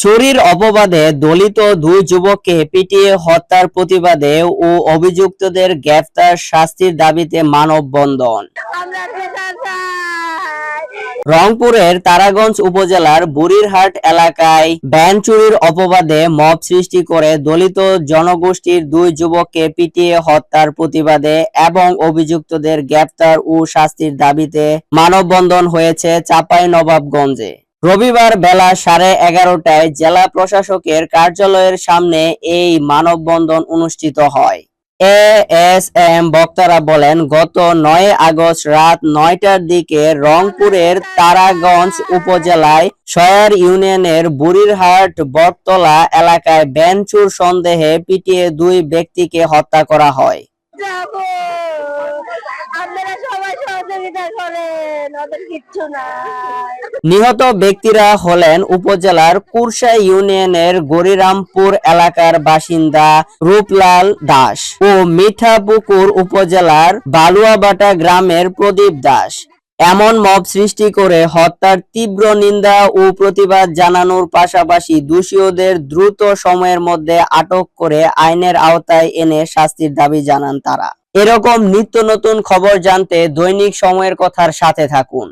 চুরির অপবাদে দলিত দুই যুবককে পিটিয়ে হত্যার প্রতিবাদে ও অভিযুক্তদের গ্রেফতার শাস্তির দাবিতে মানববন্ধন। রংপুরের তারাগঞ্জ উপজেলার বুড়িরহাট এলাকায় ভ্যান চুরির অপবাদে মব সৃষ্টি করে দলিত জনগোষ্ঠীর দুই যুবককে পিটিয়ে হত্যার প্রতিবাদে এবং অভিযুক্তদের গ্রেফতার ও শাস্তির দাবিতে মানববন্ধন হয়েছে চাঁপাইনবাবগঞ্জে। রবিবার বেলা 11:30টায় জেলা প্রশাসকের কার্যালয়ের সামনে এই মানববন্ধন অনুষ্ঠিত হয়। এএসএম বক্তারা বলেন, গত 9 আগস্ট রাত 9টার দিকে রংপুরের তারাগঞ্জ উপজেলায় সয়ার ইউনিয়নের বুড়িরহাট বটতলা এলাকায় ভ্যান চুর সন্দেহে পিটিয়ে দুই ব্যক্তিকে হত্যা করা হয়। নিহত ব্যক্তিরা হলেন উপজেলার কুরসা ইউনিয়নের গরিরামপুর এলাকার বাসিন্দা রূপলাল দাস ও মিঠাপুকুর উপজেলার বালুয়াবাটা গ্রামের প্রদীপ দাস। এমন মব সৃষ্টি করে হত্যার তীব্র নিন্দা ও প্রতিবাদ জানানোর পাশাপাশি দোষীদের দ্রুত সময়ের মধ্যে আটক করে আইনের আওতায় এনে শাস্তির দাবি জানান তারা। এরকম নিত্য নতুন খবর জানতে দৈনিক সময়ের কথার সাথে থাকুন।